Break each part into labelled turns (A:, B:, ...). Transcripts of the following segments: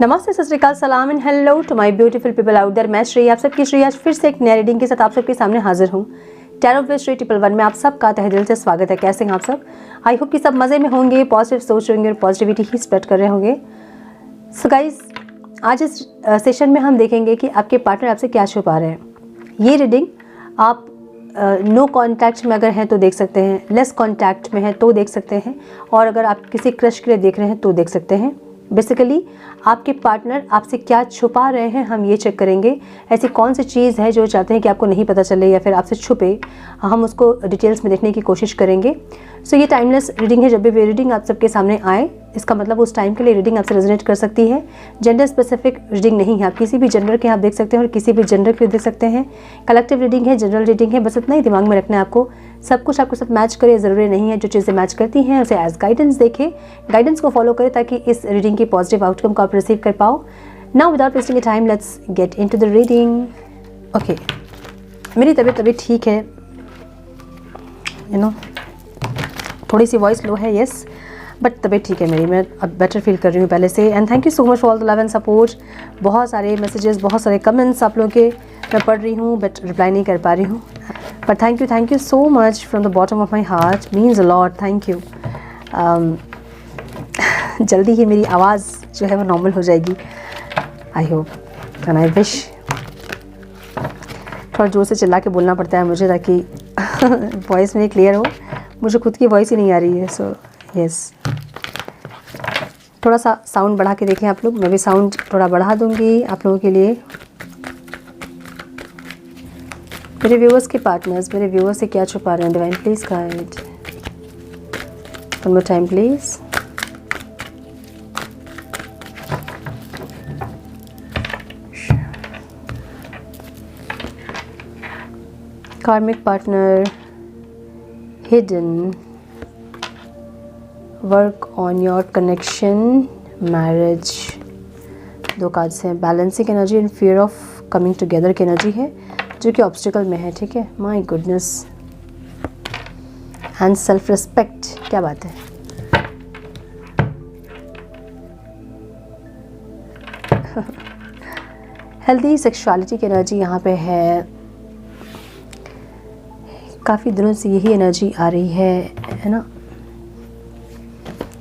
A: नमस्ते, सत श्री अकाल, सलाम and hello to my beautiful people out there. मैं श्री, आप सबकी श्री आज फिर से एक नई रीडिंग के साथ आप सबके सामने हाजिर हूँ। टैरो विद श्री 111 में आप सबका तहे दिल से स्वागत है। कैसे हैं आप सब? आई होप कि सब मज़े में होंगे, पॉजिटिव सोच रहे होंगे और पॉजिटिविटी ही स्प्रेड कर रहे होंगे। सो गाइज, आज इस सेशन में हम देखेंगे कि आपके पार्टनर आपसे क्या छुपा रहे हैं। ये रीडिंग आप नो कॉन्टैक्ट में अगर हैं तो देख सकते हैं, लेस कॉन्टैक्ट में है तो देख सकते हैं, और अगर आप किसी क्रश के लिए देख रहे हैं तो देख सकते हैं। बेसिकली आपके पार्टनर आपसे क्या छुपा रहे हैं हम ये चेक करेंगे। ऐसी कौन सी चीज़ है जो चाहते हैं कि आपको नहीं पता चले या फिर आपसे छुपे, हम उसको डिटेल्स में देखने की कोशिश करेंगे। सो ये टाइमलेस रीडिंग है। जब भी रीडिंग आप सबके सामने आए, इसका मतलब उस टाइम के लिए रीडिंग आपसे रेजोनेट कर सकती है। जेंडर स्पेसिफिक रीडिंग नहीं है, आप किसी भी जेंडर के आप देख सकते हैं और किसी भी जेंडर के देख सकते हैं। कलेक्टिव रीडिंग है, जनरल रीडिंग है, बस इतना ही दिमाग में रखना है आपको। सब कुछ आपके साथ मैच करे ज़रूरी नहीं है। जो चीज़ें मैच करती हैं उसे एज गाइडेंस देखें, गाइडेंस को फॉलो करें ताकि इस रीडिंग की पॉजिटिव आउटकम को आप रिसीव कर पाओ। Now without wasting A time let's get into the reading. Okay, मेरी तबीयत अभी ठीक है, थोड़ी सी वॉइस लो है, यस, बट तबीयत ठीक है मेरी। मैं अब बेटर फील कर रही हूँ पहले से। And thank you so much for all the love and support. बहुत सारे मैसेजेस, बहुत सारे कमेंट्स आप लोगों के मैं पढ़ रही हूँ बट रिप्लाई नहीं कर पा रही हूँ। But thank you so much from the bottom of my heart, means a lot. Thank you. जल्दी ही मेरी आवाज़ जो है वो नॉर्मल हो जाएगी, I hope and I wish. थोड़ा जोर से चिल्ला के बोलना पड़ता है मुझे ताकि वॉइस मेरी क्लियर हो। मुझे खुद की वॉइस ही नहीं आ रही है, सो यस। थोड़ा सा साउंड बढ़ा के देखें आप लोग। मैं भी साउंड थोड़ा बढ़ा दूंगी आप लोगों के लिए। मेरे व्यूअर्स के पार्टनर्स मेरे व्यूअर्स से क्या छुपा रहे हैं? Divine please guide one more time please. Karmic partner, hidden, work on your connection, marriage. दो कार्ड्स हैं। Balancing energy and fear of coming together की एनर्जी है जो कि ऑब्स्टिकल में है, ठीक है। My goodness. And self respect, क्या बात है। हेल्दी सेक्सुअलिटी की एनर्जी यहाँ पे है। काफ़ी दिनों से यही एनर्जी आ रही है ना।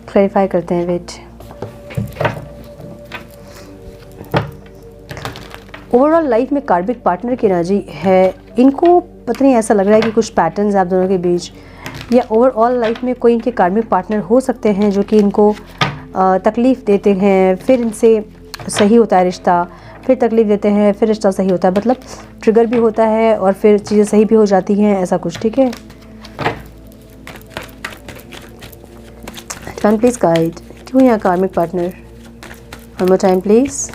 A: क्लैरिफाई करते हैं, वेट। ओवरऑल लाइफ में कार्मिक पार्टनर की एनर्जी है। इनको पता नहीं, ऐसा लग रहा है कि कुछ पैटर्न्स आप दोनों के बीच, या ओवरऑल लाइफ में कोई इनके कार्मिक पार्टनर हो सकते हैं जो कि इनको तकलीफ़ देते हैं, फिर इनसे सही होता है रिश्ता, फिर तकलीफ़ देते हैं, फिर रिश्ता सही होता है। मतलब ट्रिगर भी होता है और फिर चीज़ें सही भी हो जाती हैं, ऐसा कुछ, ठीक है। Can please guide क्यों यहाँ कार्मिक partner? One more time please.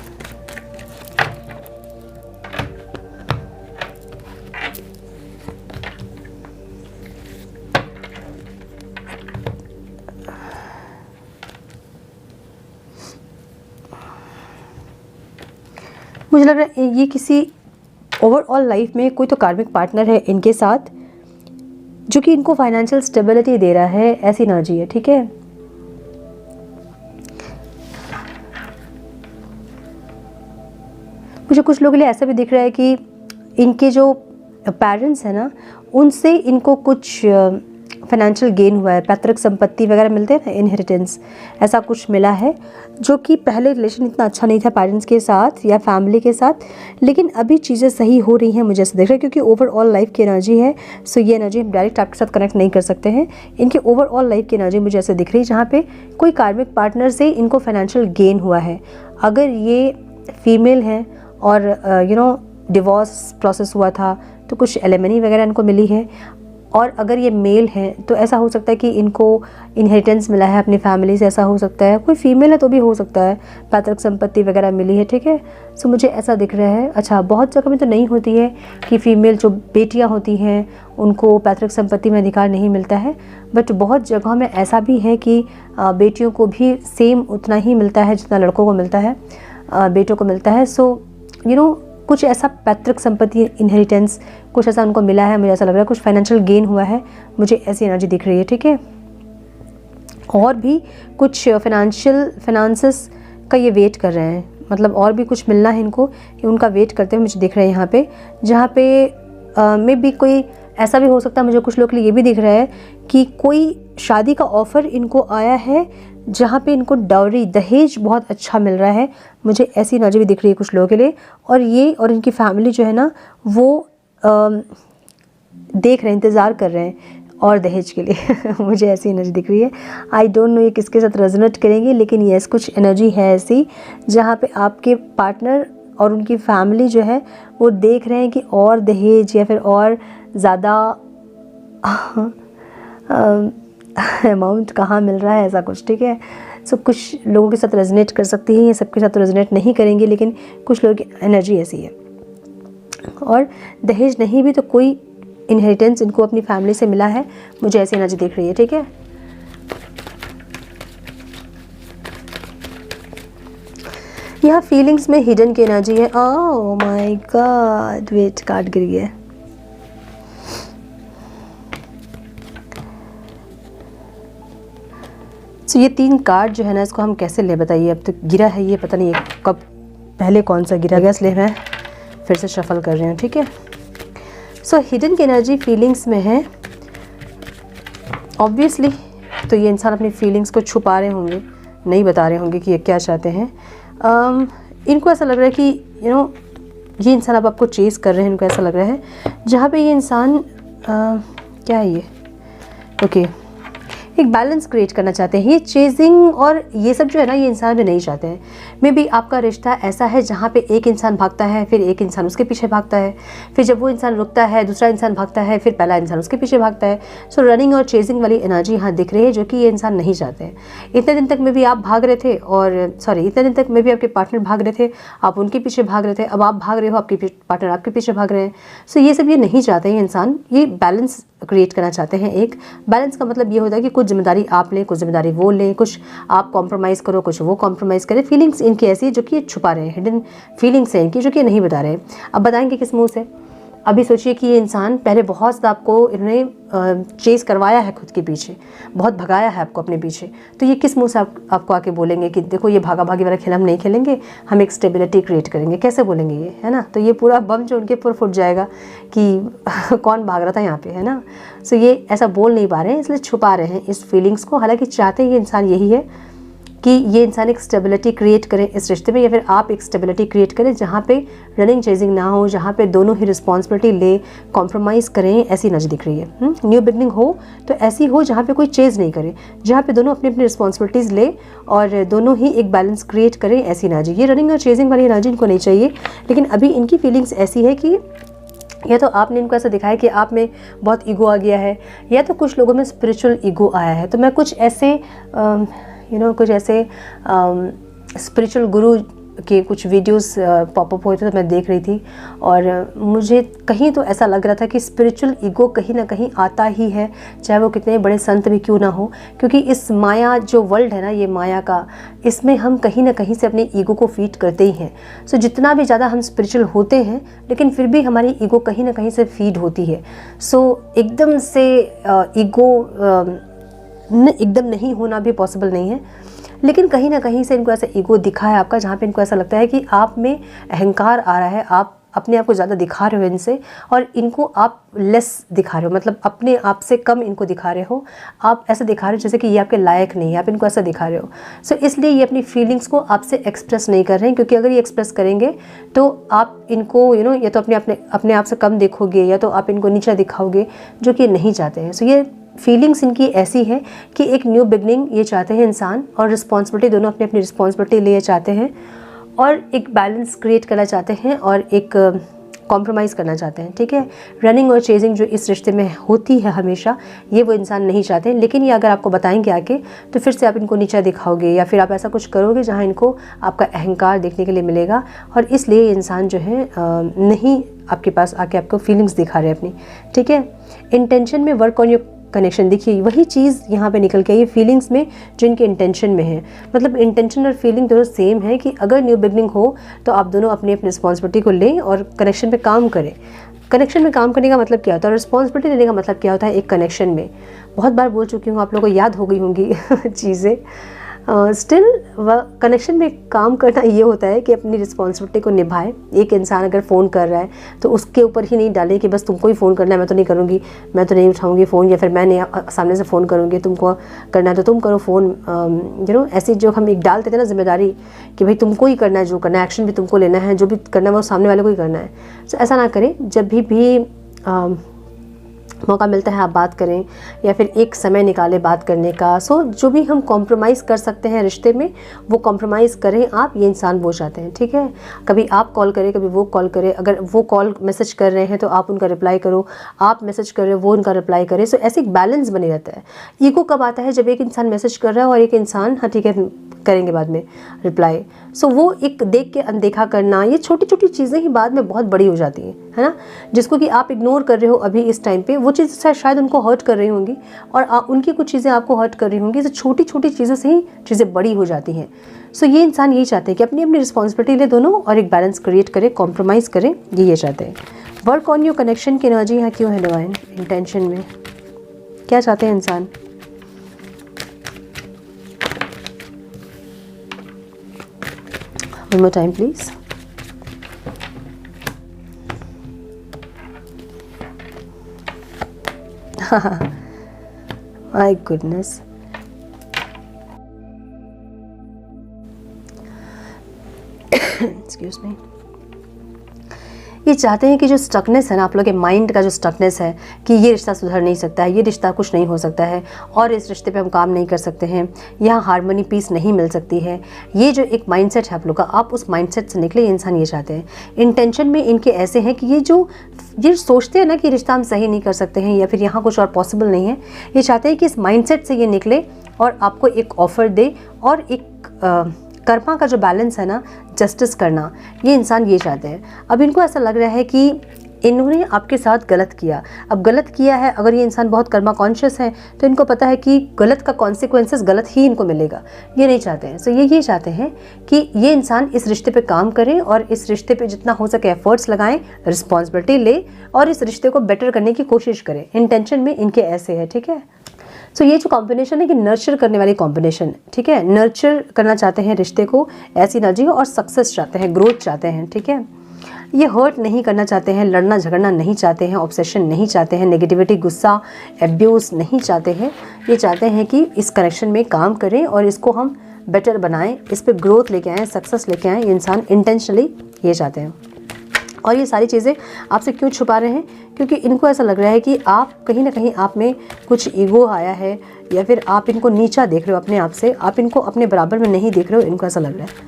A: मुझे लग रहा है ये किसी ओवरऑल लाइफ में कोई तो कार्मिक पार्टनर है इनके साथ जो कि इनको फाइनेंशियल स्टेबिलिटी दे रहा है, ऐसी एनर्जी है, ठीक है। मुझे कुछ लोगों के लिए ऐसा भी दिख रहा है कि इनके जो पेरेंट्स हैं ना, उनसे इनको कुछ फाइनेंशियल गेन हुआ है, पैतृक संपत्ति वगैरह मिलते हैं ना, इनहेरिटेंस, ऐसा कुछ मिला है। जो कि पहले रिलेशन इतना अच्छा नहीं था पेरेंट्स के साथ या फैमिली के साथ, लेकिन अभी चीज़ें सही हो रही हैं, मुझे ऐसा दिख रहा है, क्योंकि ओवरऑल लाइफ की एनर्जी है। सो ये एनर्जी हम डायरेक्ट आपके साथ कनेक्ट नहीं कर सकते हैं। इनकी ओवरऑल लाइफ की एनर्जी मुझे ऐसे दिख रही है जहाँ पे कोई कार्मिक पार्टनर से इनको फाइनेंशियल गेन हुआ है। अगर ये फीमेल हैं और डिवोर्स प्रोसेस हुआ था तो कुछ एलिमनी वगैरह इनको मिली है, और अगर ये मेल है तो ऐसा हो सकता है कि इनको इनहेरिटेंस मिला है अपनी फैमिली से, ऐसा हो सकता है। कोई फीमेल है तो भी हो सकता है, पैतृक संपत्ति वगैरह मिली है, ठीक है। सो मुझे ऐसा दिख रहा है। अच्छा, बहुत जगह में तो नहीं होती है कि फीमेल जो बेटियां होती हैं उनको पैतृक संपत्ति में अधिकार नहीं मिलता है, बट बहुत जगहों में ऐसा भी है कि बेटियों को भी सेम उतना ही मिलता है जितना लड़कों को मिलता है, बेटों को मिलता है। सो कुछ ऐसा पैतृक संपत्ति, इनहेरिटेंस, कुछ ऐसा उनको मिला है। मुझे ऐसा लग रहा है कुछ फाइनेंशियल गेन हुआ है, मुझे ऐसी एनर्जी दिख रही है, ठीक है। और भी कुछ फाइनेंसेस का ये वेट कर रहे हैं, मतलब और भी कुछ मिलना है इनको, ये उनका वेट करते हुए मुझे दिख रहा है यहाँ पे, जहाँ पे मे बी कोई ऐसा भी हो सकता है, मुझे कुछ लोग के लिए ये भी दिख रहा है कि कोई शादी का ऑफ़र इनको आया है जहाँ पे इनको डाउरी दहेज बहुत अच्छा मिल रहा है, मुझे ऐसी एनर्जी भी दिख रही है कुछ लोगों के लिए। और ये और इनकी फैमिली जो है ना वो देख रहे हैं, इंतज़ार कर रहे हैं और दहेज के लिए मुझे ऐसी एनर्जी दिख रही है। आई डोंट नो ये किसके साथ रेजोनेट करेंगे, लेकिन यस कुछ एनर्जी है ऐसी जहाँ पे आपके पार्टनर और उनकी फैमिली जो है वो देख रहे हैं कि और दहेज या फिर और ज़्यादा अमाउंट कहाँ मिल रहा है, ऐसा कुछ, ठीक है। सो कुछ लोगों के साथ रेजोनेट कर सकती है, ये सबके साथ रेजोनेट नहीं करेंगे, लेकिन कुछ लोगों की एनर्जी ऐसी है। और दहेज नहीं भी तो कोई इनहेरिटेंस इनको अपनी फैमिली से मिला है, मुझे ऐसी एनर्जी दिख रही है, ठीक है। यहाँ फीलिंग्स में हिडन की एनर्जी है। Oh my god, wait, card गिर गया। तो ये 3 कार्ड जो है ना, इसको हम कैसे ले बताइए। अब तो गिरा है ये, पता नहीं ये कब पहले कौन सा गिरा गया, इसलिए मैं फिर से शफल कर रही हूँ, ठीक है। सो हिडन की एनर्जी फीलिंग्स में है ऑब्वियसली, तो ये इंसान अपनी फीलिंग्स को छुपा रहे होंगे, नहीं बता रहे होंगे कि ये क्या चाहते हैं। इनको ऐसा लग रहा है कि ये इंसान अब आपको चेज़ कर रहे हैं, इनको ऐसा लग रहा है, जहाँ पे ये इंसान क्या है ये, ओके, एक बैलेंस क्रिएट करना चाहते हैं। ये चेजिंग और ये सब जो है ना, ये इंसान भी नहीं चाहते हैं। मे बी आपका रिश्ता ऐसा है जहाँ पे एक इंसान भागता है, फिर एक इंसान उसके पीछे भागता है, फिर जब वो इंसान रुकता है दूसरा इंसान भागता है, फिर पहला इंसान उसके पीछे भागता है। सो रनिंग और चेजिंग वाली एनर्जी यहाँ दिख रही है, जो कि ये इंसान नहीं चाहते हैं। इतने दिन तक में भी आप भाग रहे थे, और इतने दिन तक में भी आपके पार्टनर भाग रहे थे, आप उनके पीछे भाग रहे थे, अब आप भाग रहे हो, आपके पार्टनर आपके पीछे भाग रहे हैं। सो ये सब ये नहीं चाहते हैं इंसान, ये बैलेंस क्रिएट करना चाहते हैं। एक बैलेंस का मतलब ये होता है कि कुछ जिम्मेदारी आप लें, कुछ जिम्मेदारी वो लें, कुछ आप कॉम्प्रोमाइज़ करो, कुछ वो कॉम्प्रोमाइज़ करें। फीलिंग्स इनकी ऐसी है जो कि ये छुपा रहे हैं, हिडन फीलिंग्स हैं इनकी जो कि नहीं बता रहे हैं। अब बताएंगे किस मुंह से। अभी सोचिए कि ये इंसान पहले बहुत ज़्यादा आपको इन्होंने चेज़ करवाया है खुद के पीछे, बहुत भगाया है आपको अपने पीछे, तो ये किस मुंह से आपको आके बोलेंगे कि देखो ये भागा भागी वाला खेल हम नहीं खेलेंगे, हम एक स्टेबिलिटी क्रिएट करेंगे। कैसे बोलेंगे ये, है ना। तो ये पूरा बम जो उनके ऊपर फुट जाएगा कि कौन भाग रहा था यहाँ पे, है ना। सो ये ऐसा बोल नहीं पा रहे हैं, इसलिए छुपा रहे हैं इस फीलिंग्स को। हालांकि चाहते ये इंसान यही है कि ये इंसान एक स्टेबिलिटी क्रिएट करें इस रिश्ते में, या फिर आप एक स्टेबिलिटी क्रिएट करें जहाँ पे रनिंग चेजिंग ना हो, जहाँ पे दोनों ही रिस्पॉन्सिबिलिटी ले, कॉम्प्रोमाइज़ करें, ऐसी एनर्जी दिख रही है। न्यू बिगनिंग हो तो ऐसी हो जहाँ पे कोई चेज़ नहीं करे, जहाँ पे दोनों अपनी अपनी रिस्पॉन्सिबिलिटीज़ ले और दोनों ही एक बैलेंस क्रिएट करें, ऐसी एनर्जी। ये रनिंग और चेजिंग वाली एनर्जी इनको नहीं चाहिए, लेकिन अभी इनकी फीलिंग्स ऐसी है कि या तो आपने इनको ऐसा दिखाया कि आप में बहुत ईगो आ गया है, या तो कुछ लोगों में स्पिरिचुअल ईगो आया है। तो मैं कुछ ऐसे कुछ ऐसे स्पिरिचुअल गुरु के कुछ वीडियोस पॉपअप हुए थे, तो मैं देख रही थी, और मुझे कहीं तो ऐसा लग रहा था कि स्पिरिचुअल ईगो कहीं ना कहीं आता ही है, चाहे वो कितने बड़े संत भी क्यों ना हो, क्योंकि इस माया जो वर्ल्ड है ना, ये माया का, इसमें हम कहीं ना कहीं से अपने ईगो को फीड करते ही हैं। सो जितना भी ज़्यादा हम स्पिरिचुअल होते हैं, लेकिन फिर भी हमारी ईगो कहीं ना कहीं से फीड होती है। सो एकदम से ईगो एकदम नहीं होना भी पॉसिबल नहीं है, लेकिन कहीं ना कहीं से इनको ऐसा ईगो दिखा है आपका, जहाँ पे इनको ऐसा लगता है कि आप में अहंकार आ रहा है, आप अपने आप को ज़्यादा दिखा रहे हो इनसे, और इनको आप लेस दिखा रहे हो, मतलब अपने आप से कम इनको दिखा रहे हो। आप ऐसा दिखा रहे हो जैसे कि ये आपके लायक नहीं है, आप इनको ऐसा दिखा रहे हो। सो इसलिए ये अपनी फीलिंग्स को आपसे एक्सप्रेस नहीं कर रहे हैं, क्योंकि अगर ये एक्सप्रेस करेंगे तो आप इनको या तो अपने आप से कम देखोगे, या तो आप इनको नीचा दिखाओगे, जो कि नहीं चाहते हैं। सो ये फीलिंग्स इनकी ऐसी है कि एक न्यू बिगनिंग ये चाहते हैं इंसान, और रिस्पॉन्सिबिलिटी दोनों अपनी अपनी रिस्पॉन्सिबिलिटी लिए चाहते हैं, और एक बैलेंस क्रिएट करना चाहते हैं, और एक कॉम्प्रोमाइज़ करना चाहते हैं, ठीक है। रनिंग और चेजिंग जो इस रिश्ते में होती है हमेशा, ये वो इंसान नहीं चाहते। लेकिन ये अगर आपको बताएंगे आके, तो फिर से आप इनको नीचा दिखाओगे, या फिर आप ऐसा कुछ करोगे जहाँ इनको आपका अहंकार देखने के लिए मिलेगा, और इसलिए ये इंसान जो है नहीं आपके पास आके आपको फीलिंग्स दिखा रहे हैं अपनी, ठीक है। इंटेंशन में वर्क ऑन योर कनेक्शन, देखिए वही चीज़ यहाँ पे निकल के आई है फीलिंग्स में, जो इनके इंटेंशन में है। मतलब इंटेंशन और फीलिंग दोनों सेम है कि अगर न्यू बिगनिंग हो तो आप दोनों अपनी अपनी रिस्पॉन्सिबिलिटी को लें और कनेक्शन पे काम करें। कनेक्शन में काम करने का मतलब क्या होता है, रिस्पॉन्सिबिलिटी लेने का मतलब क्या होता है एक कनेक्शन में। बहुत बार बोल चुकी हूँ, आप लोगों को याद हो गई होंगी चीज़ें। स्टिल कनेक्शन में काम करना ये होता है कि अपनी रिस्पॉन्सिबिलिटी को निभाए। एक इंसान अगर फ़ोन कर रहा है तो उसके ऊपर ही नहीं डाले कि बस तुमको ही फ़ोन करना है, मैं तो नहीं करूँगी, मैं तो नहीं उठाऊँगी फ़ोन, या फिर मैं नहीं सामने से फ़ोन करूँगी, तुमको करना है तो तुम करो फ़ोन। ऐसी जो हम एक डालते थे ना जिम्मेदारी कि भाई तुमको ही करना है, जो करना है, एक्शन भी तुमको लेना है, जो भी करना है वो सामने वाले को ही करना है। तो ऐसा ना करें। जब भी मौका मिलता है आप बात करें, या फिर एक समय निकालें बात करने का। सो जो भी हम कॉम्प्रोमाइज़ कर सकते हैं रिश्ते में वो कॉम्प्रोमाइज़ करें आप। ये इंसान वो चाहते हैं, ठीक है। कभी आप कॉल करें, कभी वो कॉल करें। अगर वो कॉल मैसेज कर रहे हैं तो आप उनका रिप्लाई करो, आप मैसेज कर रहे हो वो उनका रिप्लाई करे। सो ऐसे एक बैलेंस बने रहता है। ईगो कब आता है? जब एक इंसान मैसेज कर रहा है और एक इंसान हाँ ठीक है करेंगे बाद में रिप्लाई। सो वो एक देख के अनदेखा करना, ये छोटी छोटी चीज़ें ही बाद में बहुत बड़ी हो जाती हैं, है ना। जिसको कि आप इग्नोर कर रहे हो अभी इस टाइम पे, वो चीज़ शायद उनको हर्ट कर रही होंगी और उनकी कुछ चीज़ें आपको हर्ट कर रही होंगी। तो छोटी छोटी चीज़ों से ही चीज़ें बड़ी हो जाती हैं। सो ये इंसान यही चाहते हैं कि अपनी अपनी रिस्पॉन्सिबिलिटी ले दोनों और एक बैलेंस क्रिएट करें, कॉम्प्रोमाइज़ करें, ये चाहते हैं। वर्क ऑन योर कनेक्शन की एनर्जी यहाँ क्यों है डिवाइन? इंटेंशन में क्या चाहते हैं इंसान? One more time, please. My goodness. Excuse me. ये चाहते हैं कि जो स्टकनेस है ना, आप लोग के माइंड का जो स्टकनेस है कि ये रिश्ता सुधर नहीं सकता है, ये रिश्ता कुछ नहीं हो सकता है और इस रिश्ते पे हम काम नहीं कर सकते हैं, यहाँ हार्मनी पीस नहीं मिल सकती है, ये जो एक माइंडसेट है आप लोग का, आप उस माइंडसेट से निकले। इंसान ये चाहते हैं। इंटेंशन में इनके ऐसे हैं कि ये सोचते हैं ना कि रिश्ता हम सही नहीं कर सकते हैं या फिर यहाँ कुछ और पॉसिबल नहीं है। ये चाहते हैं कि इस माइंडसेट से ये निकले और आपको एक ऑफ़र दे और एक कर्मा का जो बैलेंस है ना, जस्टिस करना, ये इंसान ये चाहते हैं। अब इनको ऐसा लग रहा है कि इन्होंने आपके साथ गलत किया। अब गलत किया है, अगर ये इंसान बहुत कर्मा कॉन्शियस है तो इनको पता है कि गलत का कॉन्सिक्वेंसेस गलत ही इनको मिलेगा। ये नहीं चाहते हैं। सो ये चाहते हैं कि ये इंसान इस रिश्ते पे काम करें और इस रिश्ते पे जितना हो सके एफर्ट्स लगाएं, रिस्पॉन्सिबिलिटी ले और इस रिश्ते को बेटर करने की कोशिश करें। इंटेंशन में इनके ऐसे है, ठीक है। सो ये जो कॉम्बिनेशन है कि नर्चर करने वाली कॉम्बिनेशन, ठीक है। नर्चर करना चाहते हैं रिश्ते को, ऐसी एनर्जी, और सक्सेस चाहते हैं, ग्रोथ चाहते हैं, ठीक है। ये हर्ट नहीं करना चाहते हैं, लड़ना झगड़ना नहीं चाहते हैं, ऑब्सेशन नहीं चाहते हैं, नेगेटिविटी, गुस्सा, एब्यूज़ नहीं चाहते हैं। ये चाहते हैं कि इस कनेक्शन में काम करें और इसको हम बेटर बनाएं, इस पर ग्रोथ लेके आएँ, सक्सेस लेके आएँ। ये इंसान इंटेंशनली ये चाहते हैं। और ये सारी चीज़ें आपसे क्यों छुपा रहे हैं? क्योंकि इनको ऐसा लग रहा है कि आप कहीं ना कहीं आप में कुछ ईगो आया है या फिर आप इनको नीचा देख रहे हो अपने आप से, आप इनको अपने बराबर में नहीं देख रहे हो। इनको ऐसा लग रहा है।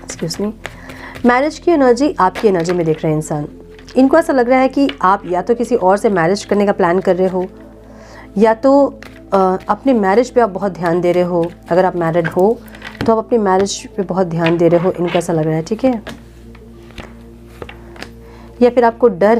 A: Excuse me. मैरिज की एनर्जी आपकी एनर्जी में देख रहे हैं इंसान। इनको ऐसा लग रहा है कि आप या तो किसी और से मैरिज करने का प्लान कर रहे हो या तो अपने मैरिज पे आप बहुत ध्यान दे रहे हो। अगर आप मैरिड हो तो आप अपनी मैरिज पे बहुत ध्यान दे रहे हो, इनको ऐसा लग रहा है, ठीक है। या फिर आपको डर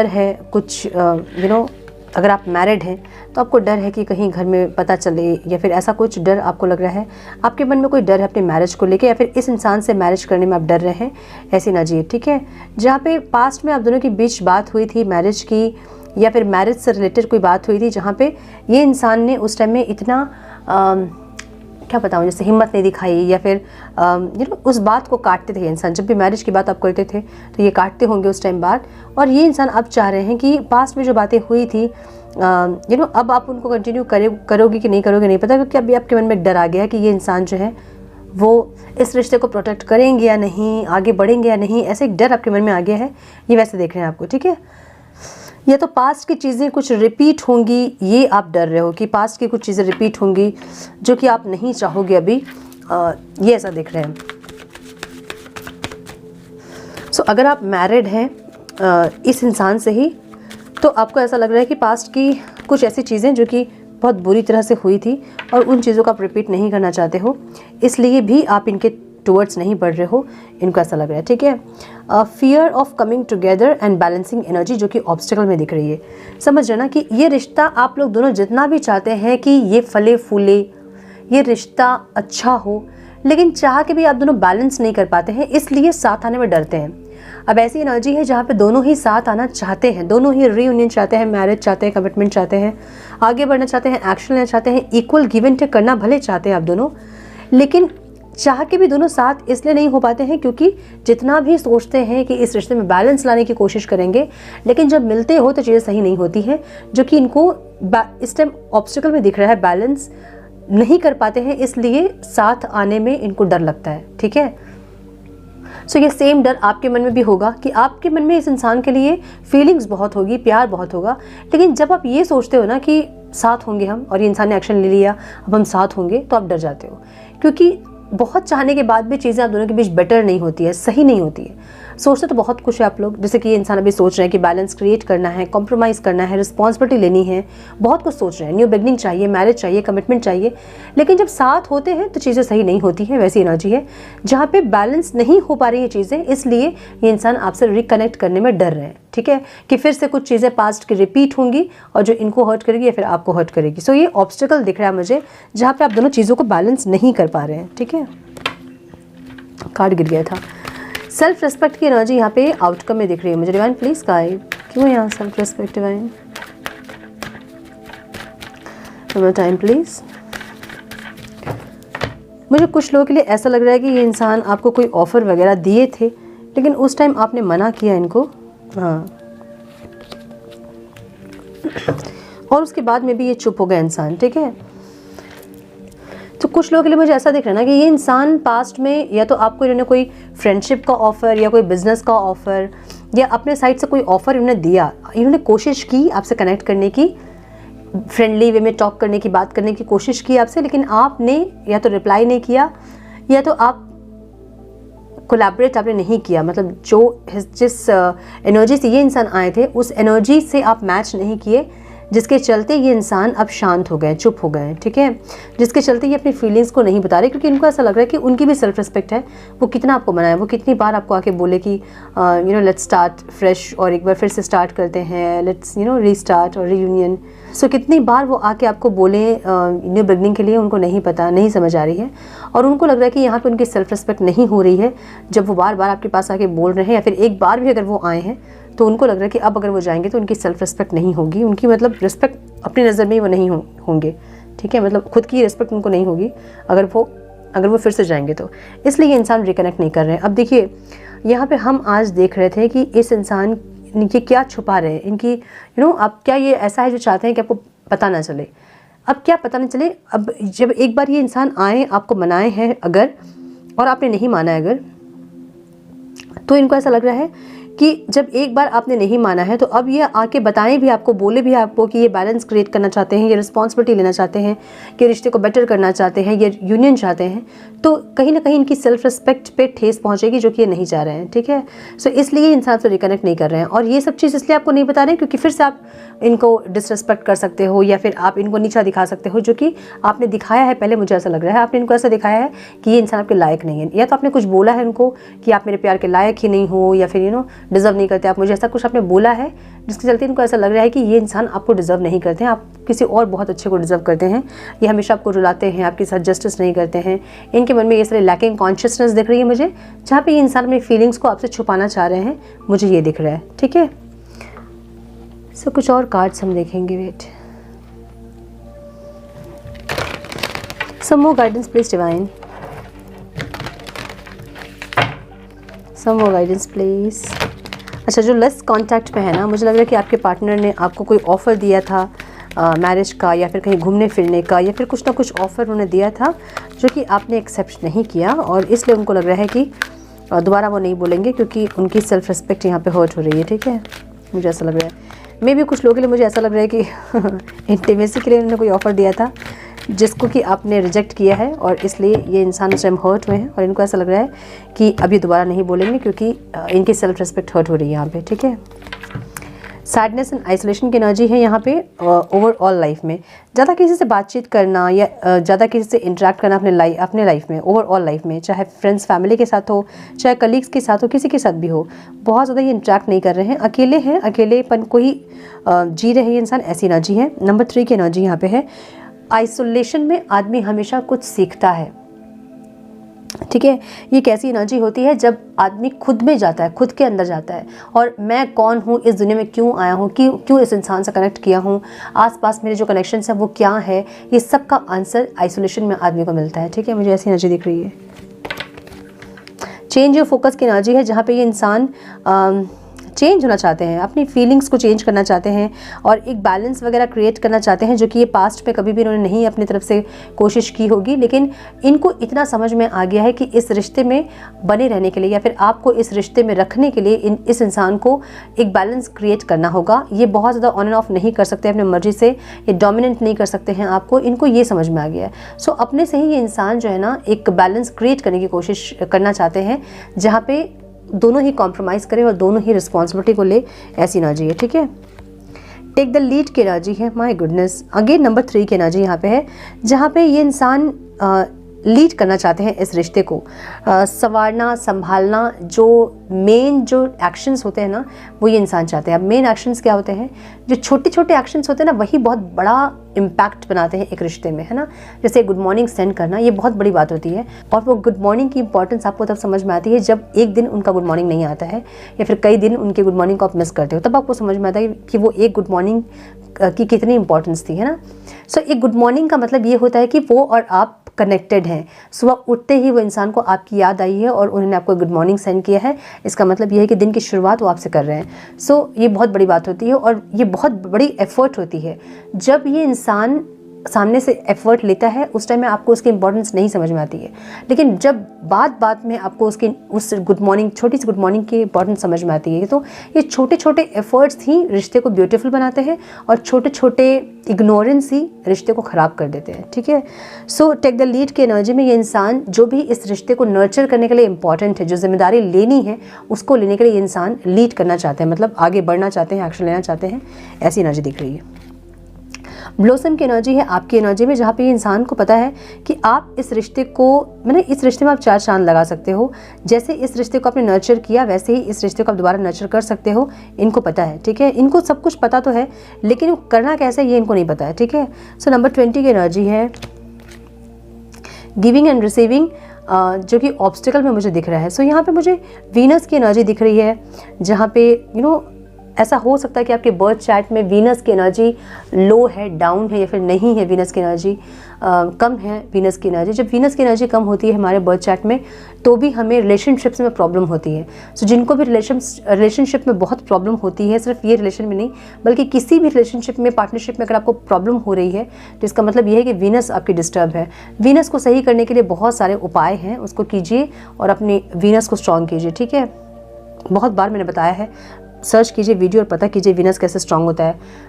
A: है, कुछ अगर आप मैरिड हैं तो आपको डर है कि कहीं घर में पता चले, या फिर ऐसा कुछ डर आपको लग रहा है। आपके मन में कोई डर है अपने मैरिज को लेके, या फिर इस इंसान से मैरिज करने में आप डर रहे हैं, ऐसी एनर्जी, ठीक है। जहाँ पे पास्ट में आप दोनों के बीच बात हुई थी मैरिज की, या फिर मैरिज से रिलेटेड कोई बात हुई थी, जहाँ पे ये इंसान ने उस टाइम में इतना क्या बताऊँ, जैसे हिम्मत नहीं दिखाई, या फिर उस बात को काटते थे। इंसान जब भी मैरिज की बात आप करते थे तो ये काटते होंगे उस टाइम बाद। और ये इंसान अब चाह रहे हैं कि पास्ट में जो बातें हुई थी अब आप उनको कंटिन्यू करोगे कि नहीं करोगे नहीं पता, क्योंकि अभी आपके मन में डर आ गया है कि ये इंसान जो है वो इस रिश्ते को प्रोटेक्ट करेंगे या नहीं, आगे बढ़ेंगे या नहीं, ऐसे एक डर आपके मन में आ गया है। ये वैसे देख रहे हैं आपको, ठीक है। या तो पास्ट की चीज़ें कुछ रिपीट होंगी, ये आप डर रहे हो कि पास्ट की कुछ चीज़ें रिपीट होंगी जो कि आप नहीं चाहोगे अभी, ये ऐसा देख रहे हैं। सो अगर आप मैरिड हैं इस इंसान से ही, तो आपको ऐसा लग रहा है कि पास्ट की कुछ ऐसी चीज़ें जो कि बहुत बुरी तरह से हुई थी और उन चीज़ों को आप रिपीट नहीं करना चाहते हो, इसलिए भी आप इनके टुवर्ड्स नहीं बढ़ रहे हो, इनको ऐसा लग रहा है, ठीक है। Fear of coming together and balancing energy जो कि ऑब्स्टिकल में दिख रही है। समझ रहे ना कि ये रिश्ता आप लोग दोनों जितना भी चाहते हैं कि ये फले फूले, ये रिश्ता अच्छा हो, लेकिन चाह के भी आप दोनों बैलेंस नहीं कर पाते हैं, इसलिए साथ आने में डरते हैं। अब ऐसी एनर्जी है जहाँ पे दोनों ही साथ आना चाहते हैं, दोनों ही रीयूनियन चाहते हैं, मैरिज चाहते हैं, कमिटमेंट चाहते हैं, आगे बढ़ना चाहते हैं, एक्शन लेना चाहते हैं, इक्वल गिव एंड टेक करना भले चाहते हैं आप दोनों, लेकिन चाह के भी दोनों साथ इसलिए नहीं हो पाते हैं क्योंकि जितना भी सोचते हैं कि इस रिश्ते में बैलेंस लाने की कोशिश करेंगे, लेकिन जब मिलते हो तो चीज़ें सही नहीं होती हैं, जो कि इनको इस टाइम ऑब्स्टिकल में दिख रहा है, बैलेंस नहीं कर पाते हैं, इसलिए साथ आने में इनको डर लगता है। ठीक है, सो ये सेम डर आपके मन में भी होगा कि आपके मन में इस इंसान के लिए फीलिंग्स बहुत होगी, प्यार बहुत होगा, लेकिन जब आप ये सोचते हो ना कि साथ होंगे हम और ये इंसान ने एक्शन ले लिया, अब हम साथ होंगे, तो आप डर जाते हो, क्योंकि बहुत चाहने के बाद भी चीज़ें आप दोनों के बीच बेटर नहीं होती है, सही नहीं होती है। सोचते तो बहुत कुछ है आप लोग, जैसे कि ये इंसान अभी सोच रहे हैं कि बैलेंस क्रिएट करना है, कॉम्प्रोमाइज़ करना है, रिस्पॉन्सिबिलिटी लेनी है, बहुत कुछ सोच रहे हैं, न्यू बिगनिंग चाहिए, मैरिज चाहिए, कमिटमेंट चाहिए, लेकिन जब साथ होते हैं तो चीज़ें सही नहीं होती हैं। वैसी एनर्जी है जहाँ पे बैलेंस नहीं हो पा रही है चीज़ें, इसलिए ये इंसान आपसे रिकनेक्ट करने में डर रहे हैं। ठीक है, कि फिर से कुछ चीज़ें पास्ट की रिपीट होंगी और जो इनको हर्ट करेगी या फिर आपको हर्ट करेगी। सो ये ऑब्स्टिकल दिख रहा है मुझे जहाँ पे आप दोनों चीज़ों को बैलेंस नहीं कर पा रहे हैं। ठीक है, कार्ड गिर गया था। सेल्फ रिस्पेक्ट की एनर्जी यहाँ पे आउटकम में दिख रही है मुझे। डिवाइन प्लीज गाइड, क्यों यहाँ self respect divine? Time please. मुझे कुछ लोगों के लिए ऐसा लग रहा है कि ये इंसान आपको कोई ऑफर वगैरह दिए थे, लेकिन उस टाइम आपने मना किया इनको। हाँ, और उसके बाद में भी ये चुप हो गया इंसान। ठीक है, तो कुछ लोगों के लिए मुझे ऐसा दिख रहा है ना कि ये इंसान पास्ट में या तो आपको इन्होंने कोई फ्रेंडशिप का ऑफ़र या कोई बिजनेस का ऑफ़र या अपने साइड से कोई ऑफ़र इन्होंने दिया, इन्होंने कोशिश की आपसे कनेक्ट करने की, फ्रेंडली वे में टॉक करने की, बात करने की कोशिश की आपसे, लेकिन आपने या तो रिप्लाई नहीं किया या तो आप कोलैबोरेट आपने नहीं किया। मतलब जो जिस एनर्जी से ये इंसान आए थे उस एनर्जी से आप मैच नहीं किए, जिसके चलते ये इंसान अब शांत हो गए, चुप हो गए। ठीक है, जिसके चलते ये अपनी फीलिंग्स को नहीं बता रहे, क्योंकि इनको ऐसा लग रहा है कि उनकी भी सेल्फ रिस्पेक्ट है। वो कितना आपको मनाए, वो कितनी बार आपको आके बोले कि you know let's start fresh, और एक बार फिर से स्टार्ट करते हैं, लेट्स यू नो रीस्टार्ट और रीयूनियन। सो कितनी बार वो आके आपको बोले न्यू बिगनिंग के लिए, उनको नहीं पता, नहीं समझ आ रही है, और उनको लग रहा है कि यहाँ पे उनकी सेल्फ रिस्पेक्ट नहीं हो रही है। जब वो बार बार आपके पास आके बोल रहे हैं या फिर एक बार भी अगर वो आए हैं तो उनको लग रहा है कि अब अगर वो जाएंगे तो उनकी सेल्फ रिस्पेक्ट नहीं होगी, उनकी मतलब रिस्पेक्ट अपनी नज़र में ही वो नहीं होंगे। ठीक है, मतलब खुद की रिस्पेक्ट उनको नहीं होगी अगर वो फिर से जाएंगे तो, इसलिए ये इंसान रिकनेक्ट नहीं कर रहे हैं। अब देखिए यहाँ पे हम आज देख रहे थे कि इस इंसान ये क्या छुपा रहे हैं, इनकी अब क्या ये ऐसा है जो चाहते हैं कि आपको पता ना चले। अब क्या पता ना चले, अब जब एक बार ये इंसान आए, आपको मनाए हैं अगर, और आपने नहीं माना है अगर, तो इनको ऐसा लग रहा है कि जब एक बार आपने नहीं माना है तो अब ये आके बताएं भी आपको, बोले भी आपको कि ये बैलेंस क्रिएट करना चाहते हैं, ये रिस्पॉन्सिबिलिटी लेना चाहते हैं, कि रिश्ते को बेटर करना चाहते हैं, ये यूनियन चाहते हैं, तो कहीं ना कहीं इनकी सेल्फ रिस्पेक्ट पे ठेस पहुंचेगी, जो कि ये नहीं चाह रहे हैं। ठीक है, सो इसलिए इंसान से रिकनेक्ट नहीं कर रहे हैं, और ये सब चीज़ इसलिए आपको नहीं बता रहे हैं क्योंकि फिर से आप इनको डिसरिस्पेक्ट कर सकते हो या फिर आप इनको नीचा दिखा सकते हो, जो कि आपने दिखाया है पहले। मुझे ऐसा लग रहा है आपने इनको ऐसा दिखाया है कि ये इंसान आपके लायक नहीं है, या तो आपने कुछ बोला है उनको कि आप मेरे प्यार के लायक ही नहीं हो, या फिर डिजर्व नहीं करते आप मुझे, ऐसा कुछ आपने बोला है जिसके चलते इनको ऐसा लग रहा है कि ये इंसान आपको डिजर्व नहीं करते हैं, आप किसी और बहुत अच्छे को डिजर्व करते हैं, ये हमेशा आपको रुलाते हैं, आपके साथ जस्टिस नहीं करते हैं। इनके मन में ये सारी लैकिंग कॉन्शियसनेस दिख रही है मुझे, जहाँ पे ये इंसान अपनी फीलिंग्स को आपसे छुपाना चाह रहे हैं, मुझे ये दिख रहा है। ठीक है, सो कुछ और कार्ड्स हम देखेंगे। Wait, some more guidance please divine, some more guidance please. अच्छा, जो लेस कांटेक्ट पे है ना, मुझे लग रहा है कि आपके पार्टनर ने आपको कोई ऑफ़र दिया था मैरिज का, या फिर कहीं घूमने फिरने का, या फिर कुछ ना कुछ ऑफ़र उन्होंने दिया था जो कि आपने एक्सेप्ट नहीं किया, और इसलिए उनको लग रहा है कि दोबारा वो नहीं बोलेंगे क्योंकि उनकी सेल्फ रिस्पेक्ट यहाँ पे हर्ट हो रही है। ठीक है, मुझे ऐसा लग रहा है। मे भी कुछ लोगों के लिए मुझे ऐसा लग रहा है कि इंटीमेसी के लिए उन्होंने कोई ऑफ़र दिया था जिसको कि आपने रिजेक्ट किया है, और इसलिए ये इंसान उस टाइम हर्ट हुए हैं, और इनको ऐसा लग रहा है कि अभी दोबारा नहीं बोलेंगे क्योंकि इनकी सेल्फ रिस्पेक्ट हर्ट हो रही है यहाँ पे। ठीक है, सैडनेस एंड आइसोलेशन की एनर्जी है यहाँ पे ओवरऑल लाइफ में। ज़्यादा किसी से बातचीत करना या ज़्यादा किसी से इंटरेक्ट करना अपने लाइफ में, ओवरऑल लाइफ में, चाहे फ्रेंड्स फैमिली के साथ हो, चाहे कलीग्स के साथ हो, किसी के साथ भी हो, बहुत ज़्यादा ये इंटरेक्ट नहीं कर रहे हैं, अकेले हैं, अकेलेपन को ही जी रहे हैं इंसान, ऐसी एनर्जी है। नंबर 3 की एनर्जी यहाँ पे है। आइसोलेशन में आदमी हमेशा कुछ सीखता है, ठीक है। ये कैसी एनर्जी होती है, जब आदमी खुद में जाता है, खुद के अंदर जाता है, और मैं कौन हूँ, इस दुनिया में क्यों आया हूँ, क्यों इस इंसान से कनेक्ट किया हूँ, आसपास मेरे जो कनेक्शंस हैं वो क्या है, ये सब का आंसर आइसोलेशन में आदमी को मिलता है। ठीक है, मुझे ऐसी एनर्जी दिख रही है। चेंज ऑफ फोकस की एनर्जी है, जहाँ पे ये इंसान चेंज होना चाहते हैं, अपनी फीलिंग्स को चेंज करना चाहते हैं और एक बैलेंस वगैरह क्रिएट करना चाहते हैं, जो कि ये पास्ट में कभी भी इन्होंने नहीं अपनी तरफ से कोशिश की होगी। लेकिन इनको इतना समझ में आ गया है कि इस रिश्ते में बने रहने के लिए या फिर आपको इस रिश्ते में रखने के लिए इस इंसान को एक बैलेंस क्रिएट करना होगा। ये बहुत ज़्यादा ऑन एंड ऑफ नहीं कर सकते अपनी मर्जी से, ये डोमिनेंट नहीं कर सकते हैं आपको, इनको ये समझ में आ गया है। सो अपने से ही ये इंसान जो है ना, एक बैलेंस क्रिएट करने की कोशिश करना चाहते हैं, जहाँ पे दोनों ही कॉम्प्रोमाइज़ करें और दोनों ही रिस्पॉन्सिबिलिटी को ले, ऐसी एनर्जी है। ठीक है, टेक द लीड की एनर्जी है। माय गुडनेस, अगेन नंबर 3 की एनर्जी यहाँ पे है, जहाँ पे ये इंसान लीड करना चाहते हैं इस रिश्ते को, संवारना, संभालना, जो मेन जो एक्शंस होते हैं ना, वो ये इंसान चाहते हैं। अब मेन एक्शंस क्या होते हैं, जो छोटे छोटे एक्शंस होते हैं ना, वही बहुत बड़ा इम्पैक्ट बनाते हैं एक रिश्ते में, है ना। जैसे गुड मॉर्निंग सेंड करना, ये बहुत बड़ी बात होती है, और वो गुड मॉर्निंग की इंपॉर्टेंस आपको तब समझ में आती है जब एक दिन उनका गुड मॉर्निंग नहीं आता है, या फिर कई दिन उनके गुड मॉर्निंग को आप मिस करते हो, तब आपको समझ में आता है कि वो एक गुड मॉर्निंग की कितनी इंपॉर्टेंस थी, है ना। सो एक गुड मॉर्निंग का मतलब ये होता है कि वो और आप कनेक्टेड हैं। सुबह उठते ही वो इंसान को आपकी याद आई है और उन्होंने आपको गुड मॉर्निंग सेंड किया है, इसका मतलब ये है कि दिन की शुरुआत वो आपसे कर रहे हैं। सो ये बहुत बड़ी बात होती है और ये बहुत बड़ी एफर्ट होती है। जब ये इंसान सामने से एफर्ट लेता है, उस टाइम में आपको उसकी इंपॉर्टेंस नहीं समझ में आती है, लेकिन जब बात में आपको उसकी उस गुड मॉर्निंग, छोटी सी गुड मॉर्निंग की इंपॉर्टेंस समझ में आती है। तो ये छोटे छोटे एफर्ट्स ही रिश्ते को ब्यूटीफुल बनाते हैं और छोटे छोटे इग्नोरेंस ही रिश्ते को ख़राब कर देते हैं। ठीक है, सो टेक द लीड की एनर्जी में ये इंसान जो भी इस रिश्ते को नर्चर करने के लिए इंपॉर्टेंट है, जो जिम्मेदारी लेनी है, उसको लेने के लिए ये इंसान लीड करना चाहते हैं, मतलब आगे बढ़ना चाहते हैं, एक्शन लेना चाहते हैं, ऐसी एनर्जी दिख रही है। ब्लॉसम की एनर्जी है आपकी एनर्जी में, जहाँ पे ये इंसान को पता है कि आप इस रिश्ते को, मैंने इस रिश्ते में आप 4 चांद लगा सकते हो। जैसे इस रिश्ते को आपने नर्चर किया, वैसे ही इस रिश्ते को आप दोबारा नर्चर कर सकते हो। इनको पता है, ठीक है, इनको सब कुछ पता तो है, लेकिन करना कैसे ये इनको नहीं पता है। ठीक है, सो नंबर 20 की एनर्जी है गिविंग एंड रिसीविंग, जो कि ऑब्स्टिकल में मुझे दिख रहा है। सो यहाँ पे मुझे वीनस की एनर्जी दिख रही है, जहाँ पे ऐसा हो सकता है कि आपके बर्थ चार्ट में वीनस की एनर्जी लो है, डाउन है, या फिर नहीं है, वीनस की एनर्जी कम है। वीनस की एनर्जी, जब वीनस की एनर्जी कम होती है हमारे बर्थ चार्ट में, तो भी हमें रिलेशनशिप्स में प्रॉब्लम होती है। सो जिनको भी रिलेशनशिप में बहुत प्रॉब्लम होती है, सिर्फ ये रिलेशन में नहीं बल्कि किसी भी रिलेशनशिप में, पार्टनरशिप में अगर आपको प्रॉब्लम हो रही है, तो इसका मतलब ये है कि वीनस आपकी डिस्टर्ब है। वीनस को सही करने के लिए बहुत सारे उपाय हैं, उसको कीजिए और अपनी वीनस को स्ट्रॉन्ग कीजिए। ठीक है, बहुत बार मैंने बताया है, सर्च कीजिए वीडियो और पता कीजिए वीनस कैसे स्ट्रांग होता है।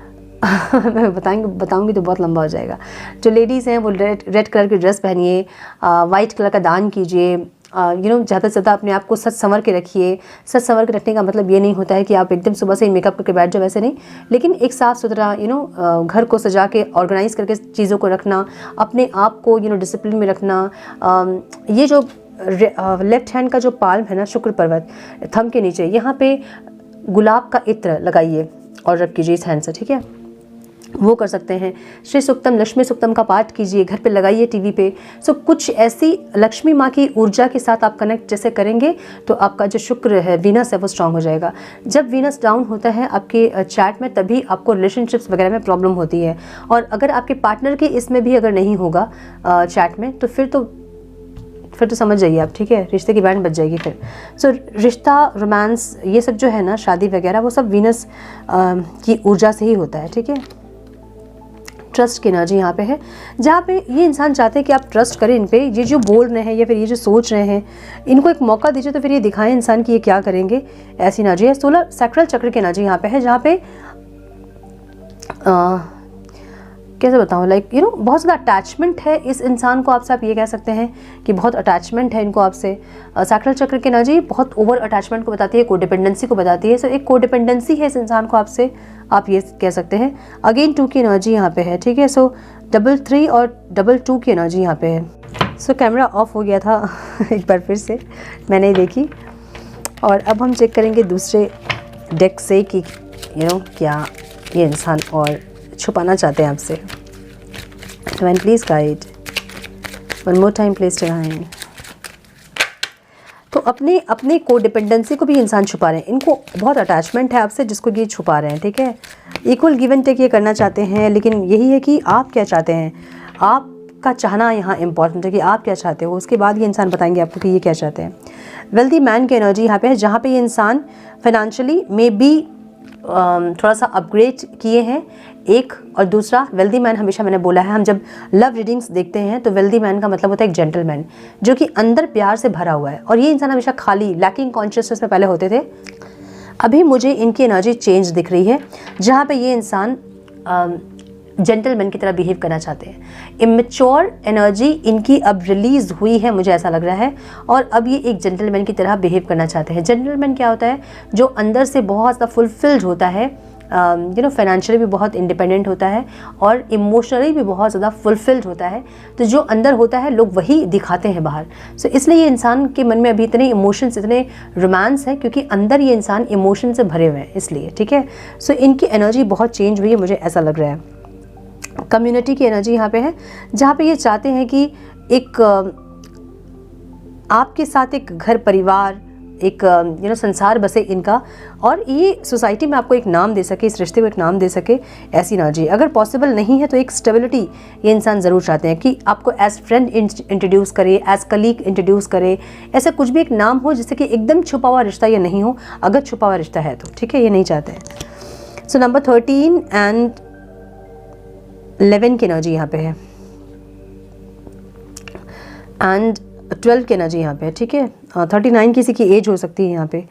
A: मैं बताऊंगी तो बहुत लंबा हो जाएगा। जो लेडीज़ हैं वो रेड कलर की ड्रेस पहनिए, वाइट कलर का दान कीजिए, ज़्यादा से ज़्यादा अपने आप को सच संवर के रखिए। सच संवर के रखने का मतलब ये नहीं होता है कि आप एकदम सुबह से ही मेकअप करके बैठ जाओ, वैसे नहीं, लेकिन एक साफ़ सुथरा घर को सजा के ऑर्गेनाइज करके चीज़ों को रखना, अपने आप को डिसिप्लिन में रखना। ये जो लेफ्ट हैंड का जो पाल्म है ना, शुक्र पर्वत थंब के नीचे, यहाँ पे गुलाब का इत्र लगाइए और रब कीजिए इस हैंड से। ठीक है, वो कर सकते हैं। श्री सुक्तम, लक्ष्मी सुक्तम का पाठ कीजिए, घर पे लगाइए, टीवी पे। सो कुछ ऐसी लक्ष्मी माँ की ऊर्जा के साथ आप कनेक्ट जैसे करेंगे तो आपका जो शुक्र है, वीनस है, वो स्ट्रांग हो जाएगा। जब वीनस डाउन होता है आपके चैट में, तभी आपको रिलेशनशिप्स वगैरह में प्रॉब्लम होती है। और अगर आपके पार्टनर के इसमें भी अगर नहीं होगा चैट में, तो फिर तो समझ जाइए आप। ठीक है, रिश्ते की बैंड बच जाएगी फिर। सो रिश्ता, रोमांस, ये सब जो है ना, शादी वगैरह, वो सब वीनस की ऊर्जा से ही होता है। ठीक है, ट्रस्ट की एनर्जी यहाँ पे है, जहाँ पे ये इंसान चाहते हैं कि आप ट्रस्ट करें इन पे। ये जो बोल रहे हैं या फिर ये जो सोच रहे हैं, इनको एक मौका दीजिए तो फिर ये दिखाएं इंसान कि ये क्या करेंगे, ऐसी एनर्जी है। 16 सैक्रल चक्र की एनर्जी यहाँ पे है, जहाँ पे कैसे बताऊँ, बहुत ज़्यादा अटैचमेंट है इस इंसान को आपसे। आप ये कह सकते हैं कि बहुत अटैचमेंट है इनको आपसे। सैक्रल चक्र की एनर्जी बहुत ओवर अटैचमेंट को बताती है, कोडिपेंडेंसी को बताती है। सो एक कोडिपेंडेंसी है इस इंसान को आपसे, आप ये कह सकते हैं। अगेन 2 की एनर्जी यहाँ पे है। ठीक है, सो 3 और 2 की एनर्जी यहाँ पे है। सो कैमरा ऑफ हो गया था एक बार फिर से, मैंने ही देखी। और अब हम चेक करेंगे दूसरे डेक से कि क्या ये इंसान और छुपाना चाहते हैं आपसे। Divine please guide, one more time please divine. तो अपने अपने को डिपेंडेंसी को भी इंसान छुपा रहे हैं, इनको बहुत अटैचमेंट है आपसे जिसको ये छुपा रहे हैं, ठीक है। इक्वल गिव एंड टेक ये करना चाहते हैं, लेकिन यही है कि आप क्या चाहते हैं, आपका चाहना यहाँ इंपॉर्टेंट है कि आप क्या चाहते हो, उसके बाद ये इंसान बताएंगे आपको कि ये क्या चाहते हैं। वेल्दी मैन की एनर्जी यहाँ पे है, जहाँ पे ये इंसान फाइनेंशियली मे बी थोड़ा सा अपग्रेड किए हैं एक, और दूसरा वेल्दी मैन हमेशा मैंने बोला है, हम जब लव रीडिंग्स देखते हैं तो वेल्दी मैन का मतलब होता है एक जेंटलमैन जो कि अंदर प्यार से भरा हुआ है, और ये इंसान हमेशा खाली लैकिंग कॉन्शियसनेस में पहले होते थे। अभी मुझे इनकी एनर्जी चेंज दिख रही है, जहाँ पे ये इंसान जेंटलमैन की तरह बिहेव करना चाहते हैं। इमेच्योर एनर्जी इनकी अब रिलीज हुई है, मुझे ऐसा लग रहा है, और अब ये एक जेंटलमैन की तरह बिहेव करना चाहते हैं। जेंटलमैन क्या होता है, जो अंदर से बहुत ज़्यादा फुलफिल्ड होता है, फाइनेंशियली भी बहुत इंडिपेंडेंट होता है और इमोशनली भी बहुत ज़्यादा फुलफिल्ड होता है। तो जो अंदर होता है लोग वही दिखाते हैं बाहर। सो इसलिए ये इंसान के मन में अभी इतने इमोशंस, इतने रोमांस है, क्योंकि अंदर ये इंसान इमोशन से भरे हुए हैं, इसलिए, ठीक है। सो इनकी एनर्जी बहुत चेंज हुई है, मुझे ऐसा लग रहा है। कम्युनिटी की एनर्जी यहाँ पे है, जहाँ पे ये चाहते हैं कि एक आपके साथ एक घर परिवार, एक संसार बसे इनका, और ये सोसाइटी में आपको एक नाम दे सके, इस रिश्ते को एक नाम दे सके, ऐसी एनर्जी। अगर पॉसिबल नहीं है तो एक स्टेबिलिटी ये इंसान ज़रूर चाहते हैं कि आपको एज फ्रेंड इंट्रोड्यूस करे, एज कलीग इंट्रोड्यूस करे, ऐसा कुछ भी एक नाम हो जिससे कि एकदम छुपा हुआ रिश्ता ये नहीं हो, अगर छुपा हुआ रिश्ता है तो, ठीक है, ये नहीं चाहते हैं। सो नंबर 13 एंड 11 की एनर्जी यहाँ पे है, एंड 12 की एनर्जी यहाँ पे है, ठीक है। 39 किसी की एज हो सकती है यहाँ पे।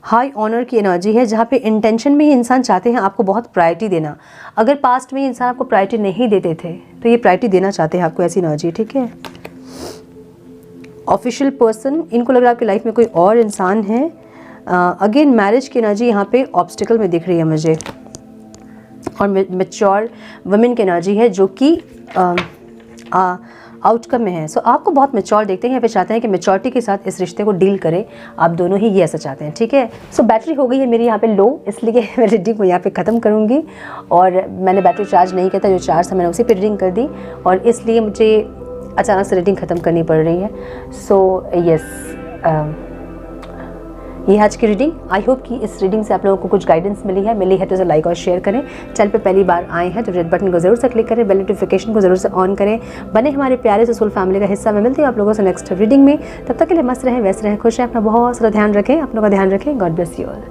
A: हाई ऑनर की एनर्जी है, जहाँ पे इंटेंशन में ही इंसान चाहते हैं आपको बहुत प्रायोरिटी देना। अगर पास्ट में इंसान आपको प्रायोरिटी नहीं देते थे तो ये प्रायोरिटी देना चाहते हैं आपको, ऐसी एनर्जी, ठीक है। ऑफिशियल पर्सन, इनको लग रहा है आपकी लाइफ में कोई और इंसान है। अगेन मैरिज की एनर्जी यहाँ पे ऑब्स्टिकल में दिख रही है मुझे, और मैच्योर वुमेन की एनर्जी है जो कि आउटकम में है। सो आपको बहुत मैच्योर देखते हैं, यहाँ पे चाहते हैं कि मैच्योरिटी के साथ इस रिश्ते को डील करें आप दोनों ही, ये ऐसा चाहते हैं, ठीक है। सो बैटरी हो गई है मेरी यहाँ पे लो, इसलिए मैं रीडिंग को यहाँ पे ख़त्म करूँगी, और मैंने बैटरी चार्ज नहीं किया था, जो चार्ज था मैंने उसी पे रीडिंग कर दी, और इसलिए मुझे अचानक से रीडिंग ख़त्म करनी पड़ रही है। सो यस, ये आज की रीडिंग। आई होप कि इस रीडिंग से आप लोगों को कुछ गाइडेंस मिली है तो लाइक और शेयर करें। चैनल पे पहली बार आए हैं तो रेड बटन को जरूर से क्लिक करें, बेल नोटिफिकेशन को जरूर से ऑन करें, बने हमारे प्यारे से सोल फैमिली का हिस्सा। मैं मिलती हूँ आप लोगों से नेक्स्ट रीडिंग में, तब तक के लिए मस्त रहें, व्यस्त रहें, खुश रहें, अपना बहुत सारा ध्यान रखें, आप लोगों का ध्यान रखें। God bless you all.